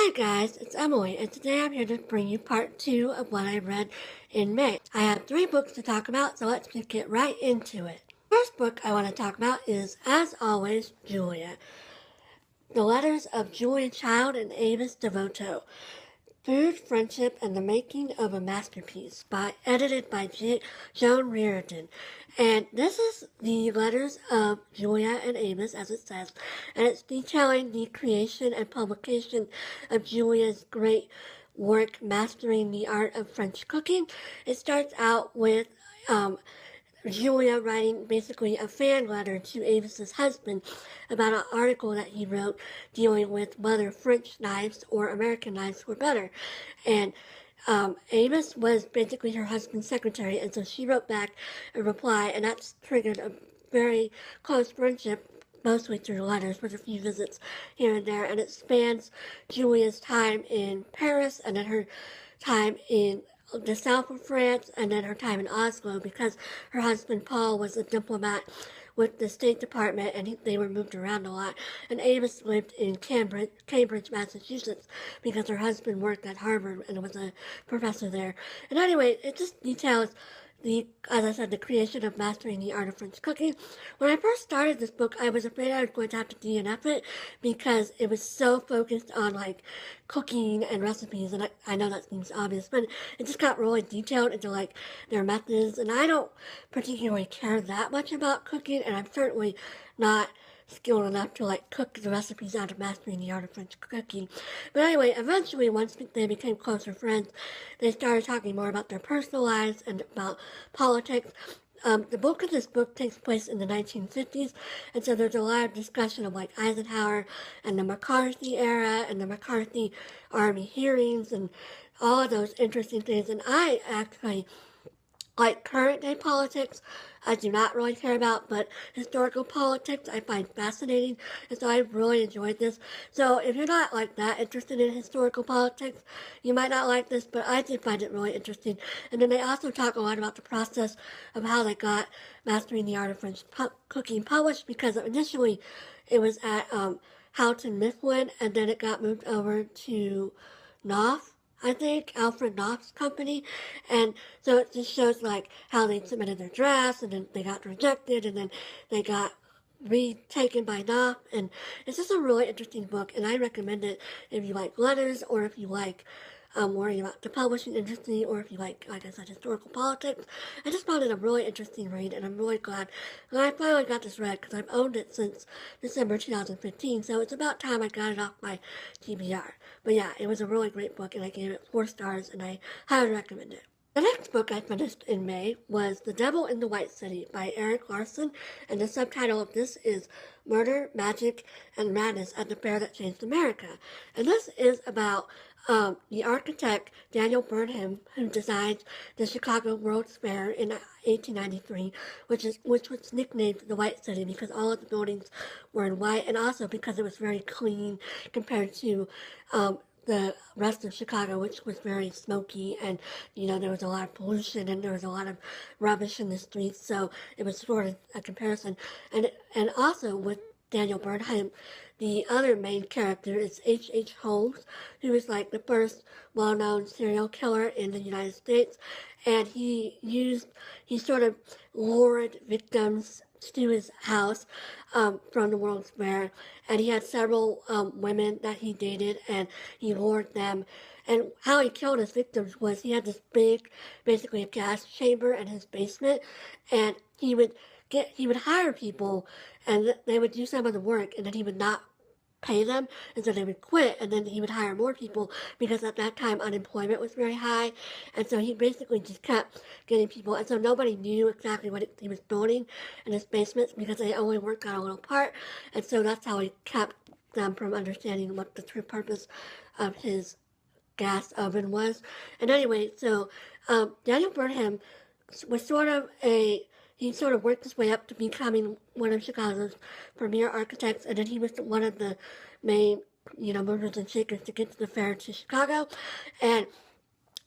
Hi guys, it's Emily, and today I'm here to bring you part 2 of what I read in May. I have 3 books to talk about, so let's just get right into it. First book I want to talk about is As Always Juliet. The Letters of Julia Child and Avis DeVoto. Food, Friendship, and the Making of a Masterpiece, edited by Joan Reardon. And this is the letters of Julia and Avis, as it says, and it's detailing the creation and publication of Julia's great work, Mastering the Art of French Cooking. It starts out with Julia writing basically a fan letter to Avis's husband about an article that he wrote dealing with whether French knives or American knives were better. And Avis was basically her husband's secretary, and so she wrote back a reply, and that's triggered a very close friendship, mostly through letters with a few visits here and there, and it spans Julia's time in Paris and then her time in the south of France, and then her time in Oslo, because her husband Paul was a diplomat with the State Department, and they were moved around a lot. And Avis lived in Cambridge, Massachusetts, because her husband worked at Harvard and was a professor there. And anyway, it just details as I said, the creation of Mastering the Art of French Cooking. When I first started this book, I was afraid I was going to have to DNF it because it was so focused on like cooking and recipes, and I know that seems obvious, but it just got really detailed into like their methods, and I don't particularly care that much about cooking, and I'm certainly not skilled enough to like cook the recipes out of Mastering the Art of French Cooking. But anyway, eventually once they became closer friends, they started talking more about their personal lives and about politics. The bulk of this book takes place in the 1950s, and so there's a lot of discussion of like Eisenhower and the McCarthy era and the McCarthy Army hearings and all of those interesting things. And I actually like current day politics, I do not really care about, but historical politics I find fascinating, and so I really enjoyed this. So if you're not like that interested in historical politics, you might not like this, but I did find it really interesting. And then they also talk a lot about the process of how they got Mastering the Art of French Cooking published, because initially it was at Houghton Mifflin, and then it got moved over to Knopf, I think, Alfred Knopf's company. And so it just shows like how they submitted their drafts, and then they got rejected, and then they got retaken by Knopf. And it's just a really interesting book, and I recommend it if you like letters, or if you like worrying about the publishing industry, or if you like I said, historical politics. I just found it a really interesting read, and I'm really glad that I finally got this read, because I've owned it since December 2015, so it's about time I got it off my TBR. But yeah, it was a really great book, and I gave it 4 stars, and I highly recommend it. The next book I finished in May was The Devil in the White City by Erik Larson, and the subtitle of this is Murder, Magic, and Madness at the Fair That Changed America. And this is about the architect Daniel Burnham, who designed the Chicago World's Fair in 1893, which was nicknamed the White City because all of the buildings were in white, and also because it was very clean compared to the rest of Chicago, which was very smoky, and there was a lot of pollution, and there was a lot of rubbish in the streets, so it was sort of a comparison. And also with Daniel Burnham, the other main character is H.H. Holmes, who was like the first well-known serial killer in the United States, and he sort of lured victims to his house from the World's Fair, and he had several women that he dated, and he lured them. And how he killed his victims was he had this big, basically a gas chamber in his basement, and he would hire people, and they would do some of the work, and then he would not pay them, and so they would quit, and then he would hire more people, because at that time unemployment was very high, and so he basically just kept getting people, and so nobody knew exactly what he was building in his basements, because they only worked on a little part, and so that's how he kept them from understanding what the true purpose of his gas oven was. And anyway, so Daniel Burnham was he sort of worked his way up to becoming one of Chicago's premier architects, and then he was one of the main, movers and shakers to get to the fair to Chicago. And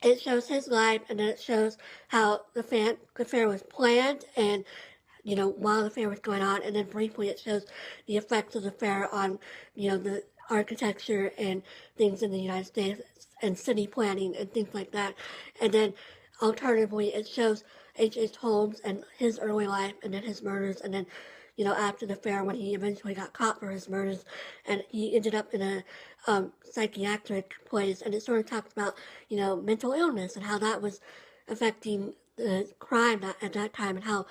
it shows his life, and then it shows how the fair was planned, and while the fair was going on, and then briefly it shows the effects of the fair on, the architecture and things in the United States and city planning and things like that. And then alternatively, it shows H.H. Holmes and his early life and then his murders, and then, after the fair when he eventually got caught for his murders and he ended up in a psychiatric place, and it sort of talks about, mental illness and how that was affecting the crime at that time, and how,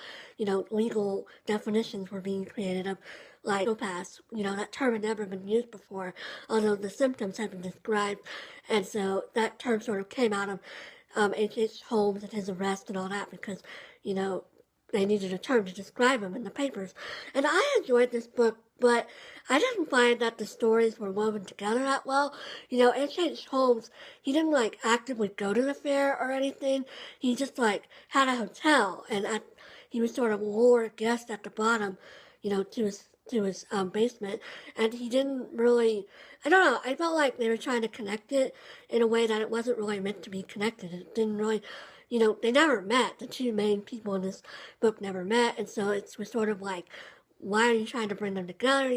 legal definitions were being created of like psychopaths. That term had never been used before, although the symptoms had been described, and so that term sort of came out of H.H. Holmes and his arrest and all that, because, they needed a term to describe him in the papers. And I enjoyed this book, but I didn't find that the stories were woven together that well. H.H. Holmes, he didn't, actively go to the fair or anything. He just, had a hotel, and he would sort of lure guests at the bottom, to his basement, and he didn't really, I don't know, I felt like they were trying to connect it in a way that it wasn't really meant to be connected. It didn't really, they never met. The two main people in this book never met, and so it was sort of like, why are you trying to bring them together?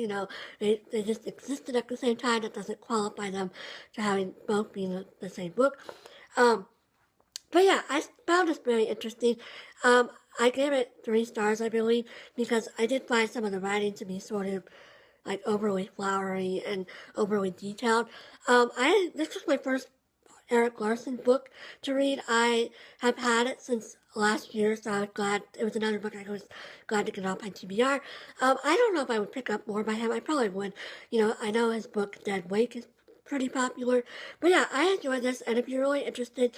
They just existed at the same time. That doesn't qualify them to having both be in the same book. But yeah, I found this very interesting. I gave it 3 stars, I believe, because I did find some of the writing to be sort of overly flowery and overly detailed. This was my first Erik Larson book to read. I have had it since last year, so I was glad it was another book I was glad to get off my TBR. I don't know if I would pick up more by him. I probably would. I know his book Dead Wake is pretty popular, but yeah, I enjoyed this. And if you're really interested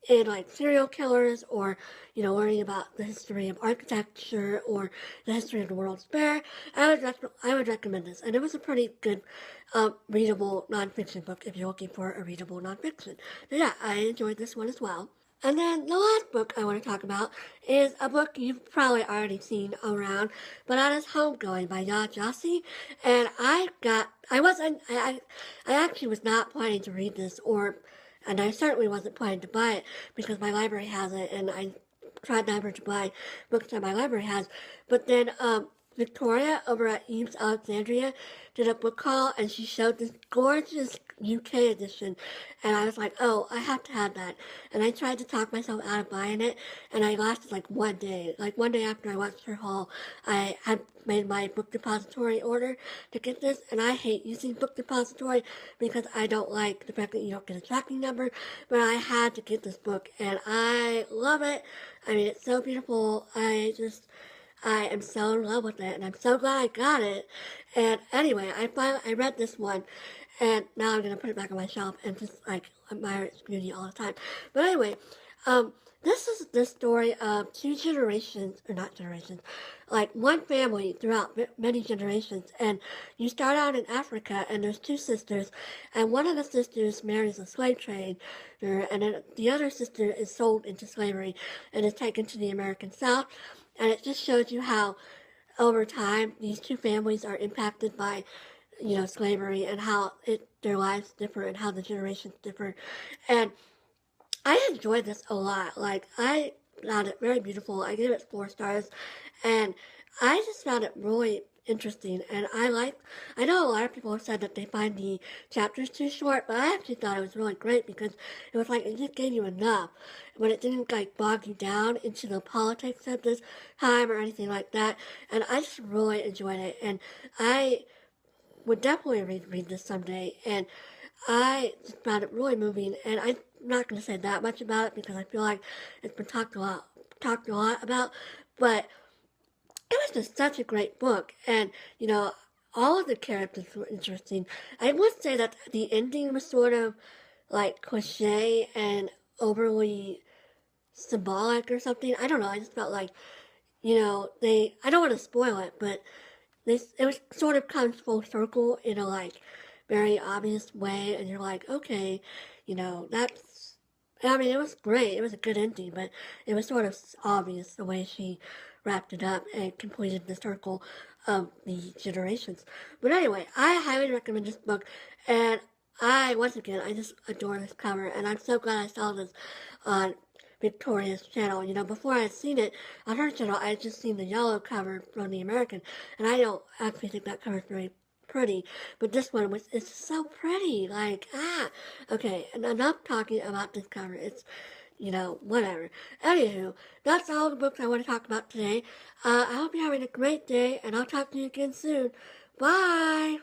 in serial killers, or learning about the history of architecture or the history of the World's Fair, I would recommend this. And it was a pretty good readable nonfiction book if you're looking for a readable nonfiction. So yeah, I enjoyed this one as well. And then the last book I want to talk about is a book you've probably already seen around, but that is Homegoing by Yaa Gyasi. And I actually was not planning to read this, and I certainly wasn't planning to buy it because my library has it, and I tried never to buy books that my library has. But then Victoria over at Eve's Alexandria did a book haul, and she showed this gorgeous UK edition, and I was like, oh, I have to have that. And I tried to talk myself out of buying it, and I lasted one day. One day after I watched her haul, I had made my book depository order to get this, and I hate using book depository because I don't like the fact that you don't get a tracking number, but I had to get this book, and I love it. I mean, it's so beautiful. I am so in love with it, and I'm so glad I got it. And anyway, I read this one, and now I'm gonna put it back on my shelf and just admire its beauty all the time. But anyway, this is the story of 2 generations, or not generations, one family throughout many generations. And you start out in Africa, and there's 2 sisters, and one of the sisters marries a slave trader, and then the other sister is sold into slavery and is taken to the American South. And it just shows you how, over time, these 2 families are impacted by, slavery, and how their lives differ and how the generations differ. And I enjoyed this a lot. I found it very beautiful. I gave it 4 stars, and I just found it really interesting. And I know a lot of people have said that they find the chapters too short, but I actually thought it was really great because it was it just gave you enough, but it didn't bog you down into the politics of this time or anything like that. And I just really enjoyed it, and I would definitely read this someday. And I just found it really moving, and I'm not going to say that much about it because I feel like it's been talked a lot about, but it was just such a great book. And all of the characters were interesting. I would say that the ending was sort of cliche and overly symbolic or something. I don't know, I just felt I don't want to spoil it, but it was sort of comes full circle in a very obvious way, and you're okay, that's, I mean, it was great, it was a good ending, but it was sort of obvious the way she wrapped it up and completed the circle of the generations. But anyway, I highly recommend this book, and once again, I just adore this cover, and I'm so glad I saw this on Victoria's channel. Before I had seen it on her channel, I had just seen the yellow cover from the American, and I don't actually think that cover is very pretty, but this one was, it's so pretty, like, okay, and enough talking about this cover, it's, whatever. Anywho, that's all the books I want to talk about today. I hope you're having a great day, and I'll talk to you again soon. Bye!